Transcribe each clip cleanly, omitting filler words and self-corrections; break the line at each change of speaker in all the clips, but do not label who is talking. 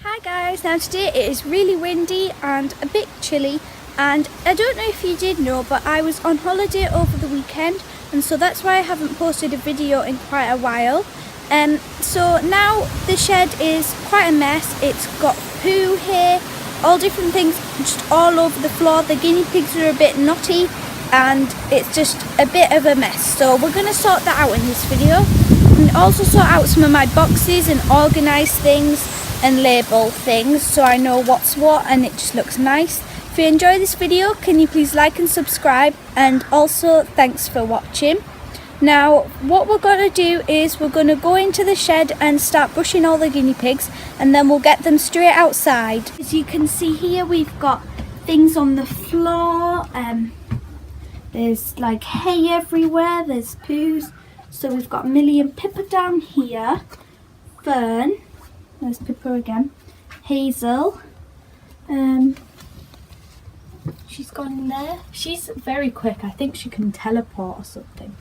Hi guys, now today it is really windy and a bit chilly, and I don't know if you did know, but I was on holiday over the weekend, and so that's why I haven't posted a video in quite a while. So now the shed is quite a mess. It's got poo here, all different things just all over the floor. The guinea pigs are a bit naughty and it's just a bit of a mess, so we're going to sort that out in this video and also sort out some of my boxes and organise things and label things so I know what's what and it just looks nice. If you enjoy this video, can you please like and subscribe, and also thanks for watching. Now what we're going to do is we're going to go into the shed and start brushing all the guinea pigs, and then we'll get them straight outside. As you can see here, we've got things on the floor, there's like hay everywhere, there's poos. So we've got Millie and Pippa down here, Fern, there's Pippa again, Hazel, she's gone in there. She's very quick, I think she can teleport or something.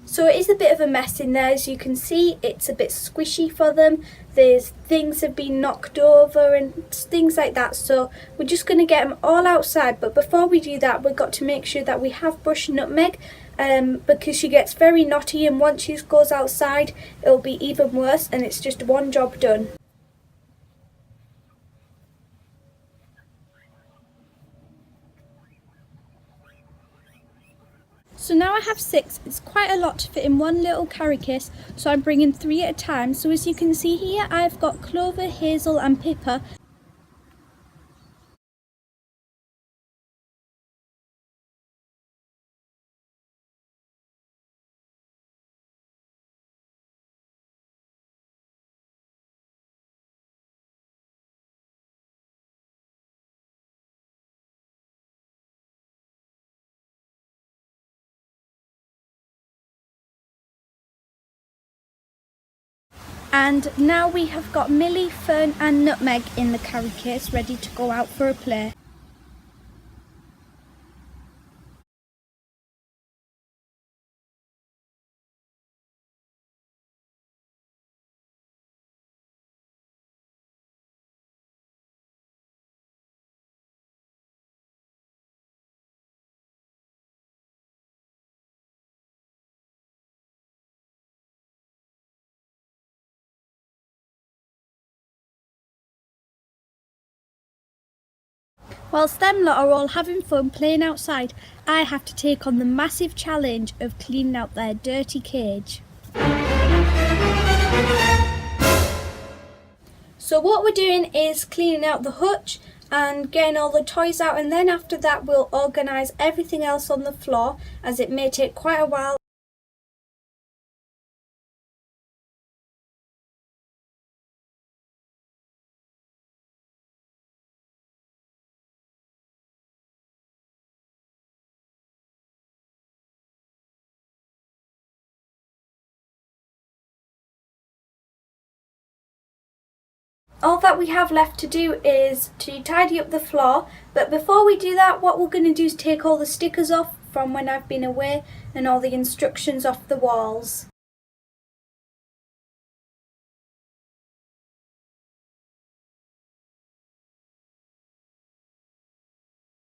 So it is a bit of a mess in there. As you can see, it's a bit squishy for them. There's things have been knocked over and things like that. So we're just going to get them all outside. But before we do that, we've got to make sure that we have brushed Nutmeg, because she gets very naughty, and once she goes outside, it'll be even worse, and it's just one job done. So now I have 6, it's quite a lot to fit in one little carry case, so I'm bringing 3 at a time. So as you can see here, I've got Clover, Hazel and Pippa. And now we have got Millie, Fern and Nutmeg in the carry case ready to go out for a play. Whilst them lot are all having fun playing outside, I have to take on the massive challenge of cleaning out their dirty cage. So what we're doing is cleaning out the hutch and getting all the toys out, and then after that we'll organise everything else on the floor, as it may take quite a while. All that we have left to do is to tidy up the floor, but before we do that, what we're going to do is take all the stickers off from when I've been away and all the instructions off the walls.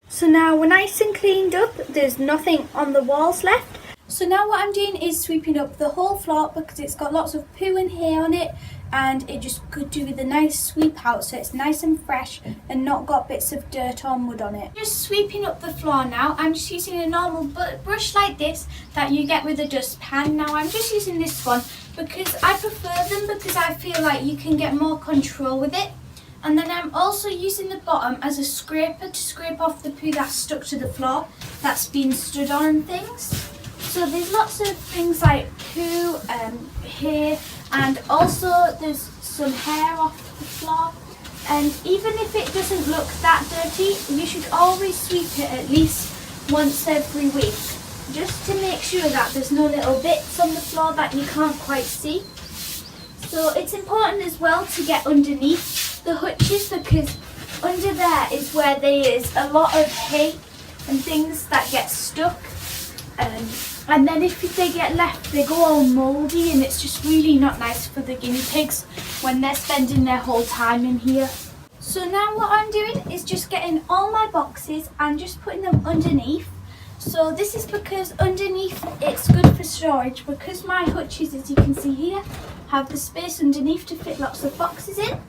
So now we're nice and cleaned up, there's nothing on the walls left. So now what I'm doing is sweeping up the whole floor, because it's got lots of poo and hay on it, and it just could do with a nice sweep out so it's nice and fresh and not got bits of dirt or mud on it. Just sweeping up the floor now. I'm just using a normal brush like this that you get with a dustpan. Now I'm just using this one because I prefer them, because I feel like you can get more control with it. And then I'm also using the bottom as a scraper to scrape off the poo that's stuck to the floor, that's been stood on and things. So there's lots of things like poo, hay, and also there's some hair off the floor. And even if it doesn't look that dirty, you should always sweep it at least once every week, just to make sure that there's no little bits on the floor that you can't quite see. So it's important as well to get underneath the hutches, because under there is where there is a lot of hay and things that get stuck. And then if they get left, they go all mouldy, and it's just really not nice for the guinea pigs when they're spending their whole time in here. So now what I'm doing is just getting all my boxes and just putting them underneath. So this is because underneath it's good for storage, because my hutches, as you can see here, have the space underneath to fit lots of boxes in.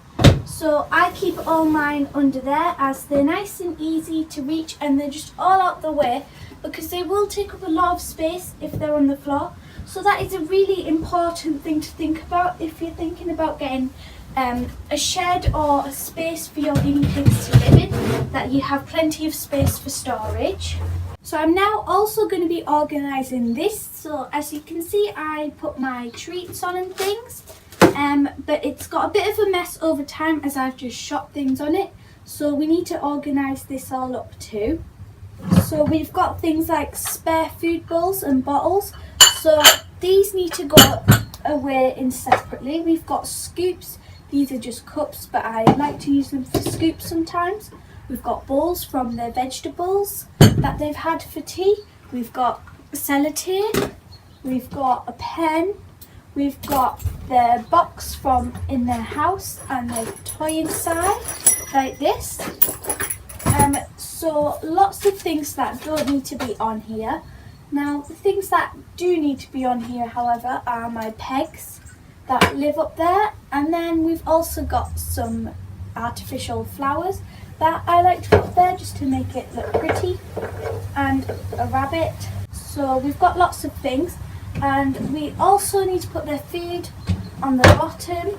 So I keep all mine under there as they're nice and easy to reach, and they're just all out the way, because they will take up a lot of space if they're on the floor. So that is a really important thing to think about if you're thinking about getting a shed or a space for your guinea pigs to live in, that you have plenty of space for storage. So I'm now also going to be organising this. So as you can see, I put my treats on and things, but it's got a bit of a mess over time as I've just shot things on it. So we need to organise this all up too. So we've got things like spare food bowls and bottles. So these need to go away in separately. We've got scoops. These are just cups, but I like to use them for scoops sometimes. We've got bowls from their vegetables that they've had for tea. We've got sellotape. We've got a pen. We've got their box from in their house and their toy inside, like this. So lots of things that don't need to be on here. Now the things that do need to be on here, however, are my pegs that live up there, and then we've also got some artificial flowers that I like to put there just to make it look pretty, and a rabbit. So we've got lots of things, and we also need to put their food on the bottom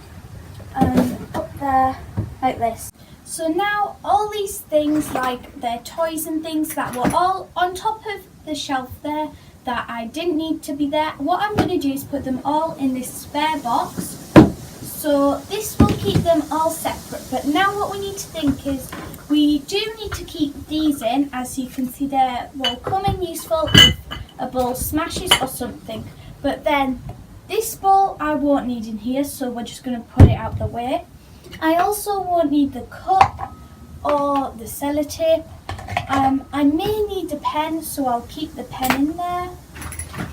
and up there like this. So now all these things, like their toys and things that were all on top of the shelf there that I didn't need to be there, what I'm going to do is put them all in this spare box. So this will keep them all separate. But now what we need to think is we do need to keep these in. As you can see, they will come in useful if a bowl smashes or something. But then this bowl I won't need in here, so we're just going to put it out the way. I also won't need the cup or the sellotape. I may need a pen, so I'll keep the pen in there.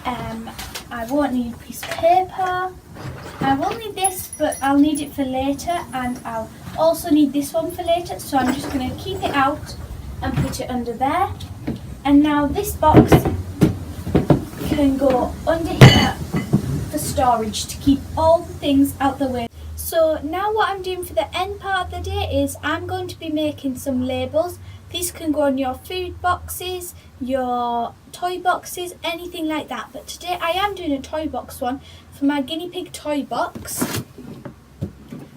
I won't need a piece of paper. I will need this, but I'll need it for later, and I'll also need this one for later, so I'm just going to keep it out and put it under there. And now this box can go under here for storage to keep all the things out the way. So now what I'm doing for the end part of the day is I'm going to be making some labels. These can go on your food boxes, your toy boxes, anything like that. But today I am doing a toy box one for my guinea pig toy box,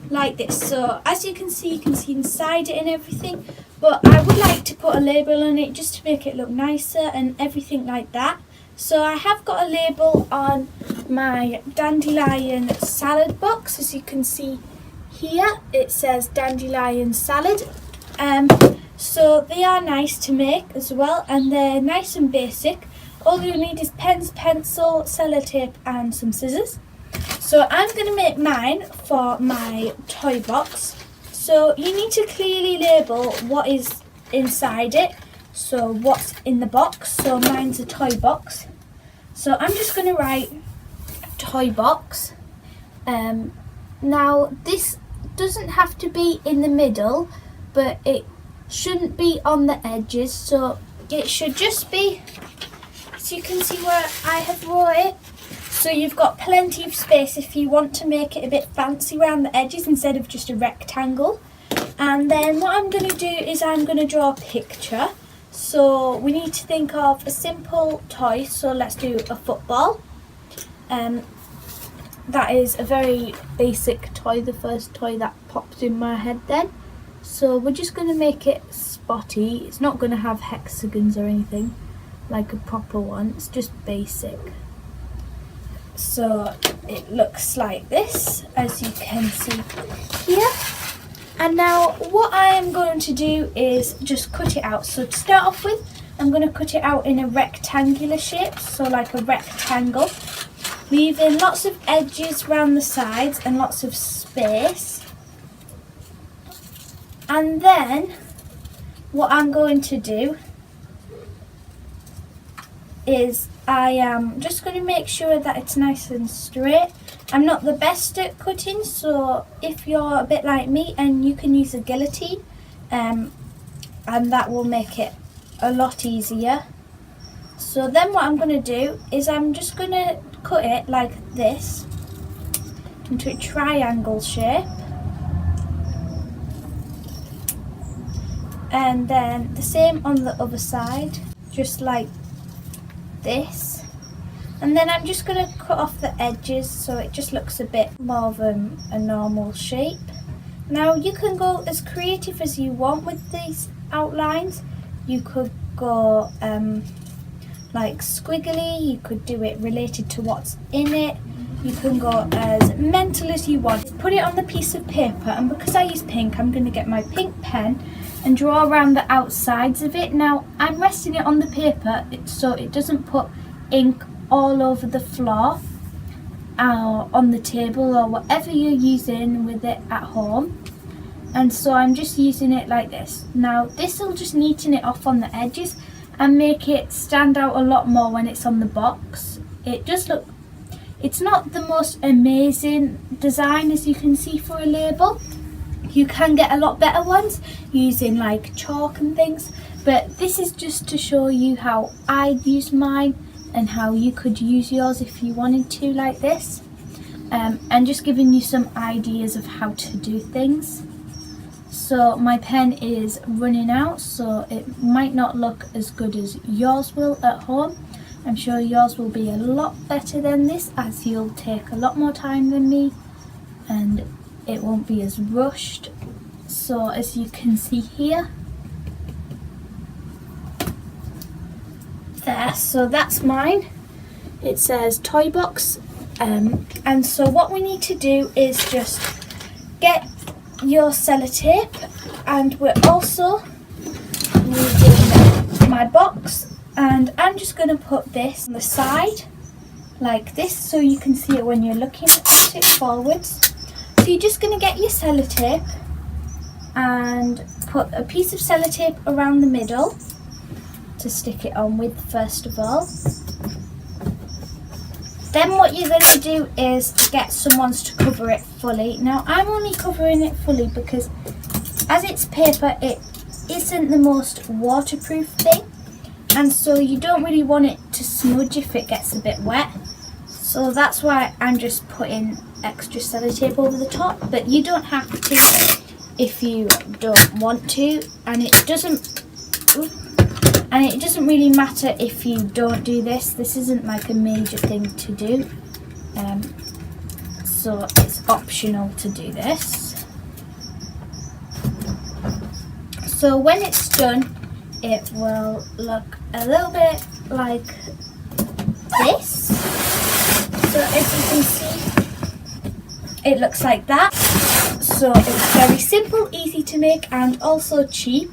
like this. So as you can see inside it and everything. But I would like to put a label on it just to make it look nicer and everything like that. So I have got a label on my dandelion salad box. As you can see here, it says dandelion salad. So they are nice to make as well, and they're nice and basic. All you need is pens, pencil, sellotape and some scissors. So I'm going to make mine for my toy box. So you need to clearly label what is inside it. So what's in the box. So mine's a toy box. So I'm just going to write toy box. Now this doesn't have to be in the middle, but it shouldn't be on the edges. So it should just be, so you can see where I have wrote it. So you've got plenty of space if you want to make it a bit fancy around the edges instead of just a rectangle. And then what I'm going to do is I'm going to draw a picture. So we need to think of a simple toy. So let's do a football. That is a very basic toy, the first toy that popped in my head then. So we're just going to make it spotty. It's not going to have hexagons or anything like a proper one. It's just basic. So it looks like this, as you can see here. And now what I am going to do is just cut it out. So to start off with, I'm going to cut it out in a rectangular shape, so like a rectangle, leaving lots of edges around the sides and lots of space. And then what I'm going to do is I am just going to make sure that it's nice and straight. I'm not the best at cutting, so if you're a bit like me and you can use a guillotine, and that will make it a lot easier. So then what I'm going to do is I'm just going to cut it like this into a triangle shape, and then the same on the other side, just like this. And then I'm just going to cut off the edges so it just looks a bit more of a normal shape. Now you can go as creative as you want with these outlines. You could go like squiggly, you could do it related to what's in it. You can go as mental as you want. Put it on the piece of paper, and because I use pink, I'm going to get my pink pen and draw around the outsides of it. Now I'm resting it on the paper so it doesn't put ink all over the floor or on the table or whatever you're using with it at home. And so I'm just using it like this. Now this will just neaten it off on the edges and make it stand out a lot more when it's on the box. It does look, it's not the most amazing design as you can see for a label. You can get a lot better ones using like chalk and things, but this is just to show you how I'd use mine and how you could use yours if you wanted to, like this, and just giving you some ideas of how to do things. So my pen is running out, so it might not look as good as yours will at home. I'm sure yours will be a lot better than this, as you'll take a lot more time than me and it won't be as rushed. So as you can see here, there, so that's mine. It says toy box, and so what we need to do is just get your sellotape, and we're also using my box, and I'm just going to put this on the side like this so you can see it when you're looking at it forwards. So you're just going to get your sellotape and put a piece of sellotape around the middle to stick it on with first of all. Then what you're going to do is get someone's to cover it fully. Now I'm only covering it fully because as it's paper it isn't the most waterproof thing, and so you don't really want it to smudge if it gets a bit wet. So that's why I'm just putting extra sellotape over the top, but you don't have to if you don't want to, and it doesn't really matter if you don't do this. This isn't like a major thing to do, so it's optional to do this. So when it's done, it will look a little bit like this. So as you can see, it looks like that. So it's very simple, easy to make, and also cheap.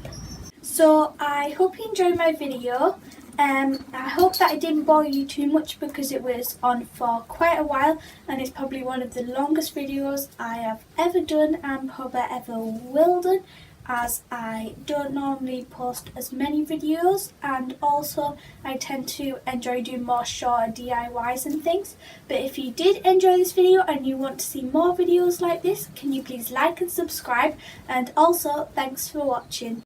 So I hope you enjoyed my video. I hope that I didn't bore you too much because it was on for quite a while, and it's probably one of the longest videos I have ever done and probably ever will do, as I don't normally post as many videos, and also I tend to enjoy doing more shorter DIYs and things. But if you did enjoy this video and you want to see more videos like this, can you please like and subscribe, and also thanks for watching.